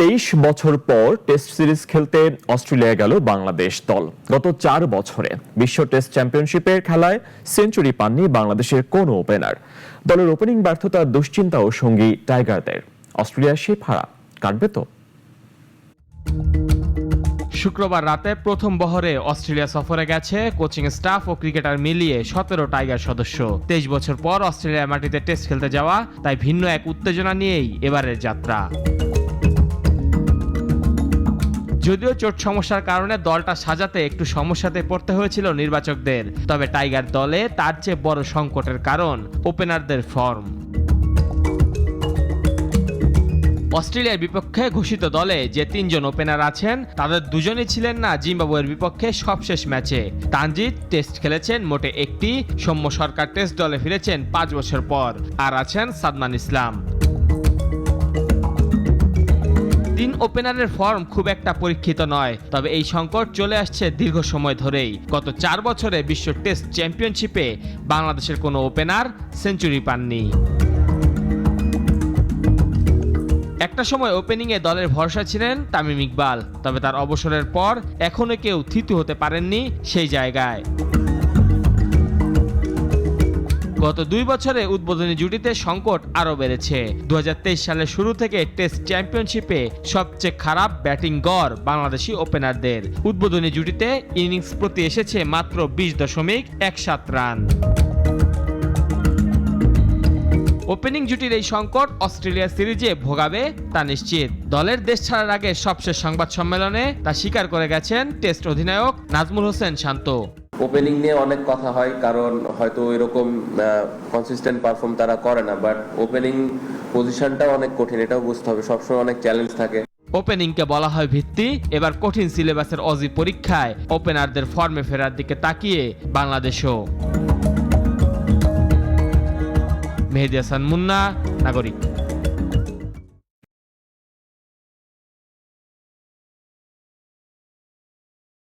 23 বছর পর test series খেলতে অস্ট্রেলিয়া গেল বাংলাদেশ দল। গত 4 বছরে বিশ্ব টেস্ট চ্যাম্পিয়নশিপের খেলায় সেঞ্চুরি পাননি বাংলাদেশের কোনো ওপেনার। দলের ওপেনিং ব্যর্থতা দুশ্চিন্তা ও সঙ্গী টাইগারদের। অস্ট্রেলিয়ার সেই ফাড়া কাটবে তো? শুক্রবার রাতে প্রথম বহরে অস্ট্রেলিয়া সফরে গেছে কোচিং স্টাফ ও ক্রিকেটার মিলিয়ে 17 টাইগার সদস্য। 23 বছর পর অস্ট্রেলিয়ার মাটিতে টেস্ট খেলতে যাওয়া, তাই ভিন্ন এক উত্তেজনা নিয়েই এবারের যাত্রা। যদিও চোট সমস্যার কারণে দলটা সাজাতে একটু সমস্যাতে পড়তে হয়েছিল নির্বাচকদের, তবে টাইগার দলে তার চেয়ে বড় সংকটের কারণ ওপেনারদের ফর্ম। অস্ট্রেলিয়ার বিপক্ষে ঘোষিত দলে যে 3 জন ওপেনার আছেন তাদের দুজনই ছিলেন না জিম্বাবুয়ের বিপক্ষে সবশেষ ম্যাচে। তানজিদ টেস্ট খেলেছেন মোটে একটি, সৌম্য সরকার টেস্ট দলে ফিরেছেন 5 বছর পর, আর আছেন সাদমান ইসলাম। 3 ওপেনারের ফর্ম খুব একটা পরীক্ষিত নয়, তবে এই সংকট চলে আসছে দীর্ঘ সময় ধরেই। গত 4 বছরে বিশ্ব টেস্ট চ্যাম্পিয়নশিপে বাংলাদেশের কোনো ওপেনার সেঞ্চুরি পাননি। একটা সময় ওপেনিংয়ে দলের ভরসা ছিলেন তামিম ইকবাল, তবে তার অবসরের পর এখনো কেউ থিতু হতে পারেননি সেই জায়গায়। গত 2 বছরে উদ্বোধনী জুটিতে সংকট আরও বেড়েছে। 2023 সালের শুরু থেকে টেস্ট চ্যাম্পিয়নশিপে সবচেয়ে খারাপ ব্যাটিং গড় বাংলাদেশি ওপেনারদের। উদ্বোধনী জুটিতে ইনিংস প্রতি এসেছে মাত্র 20.17 রান। ওপেনিং জুটির এই সংকট অস্ট্রেলিয়া সিরিজে ভোগাবে তা নিশ্চিত। দলের দেশ ছাড়ার আগে সবশেষ সংবাদ সম্মেলনে তা স্বীকার করে গেছেন টেস্ট অধিনায়ক নাজমুল হোসেন শান্ত। ওপেনিং নিয়ে অনেক কথা হয়, কারণ হয়তো এরকম কনসিস্টেন্ট পারফর্ম তারা করে না, বাট ওপেনিং পজিশনটাও অনেক কঠিন, এটাও বুঝতে হবে। সবসময় অনেক চ্যালেঞ্জ থাকে। ওপেনিংকে বলা হয় ভিত্তি। এবার কঠিন সিলেবাসের অজি পরীক্ষায় ওপেনারদের ফর্মে ফেরার দিকে তাকিয়ে বাংলাদেশও। মেহেদী হাসান মুন্না, নাগরিক।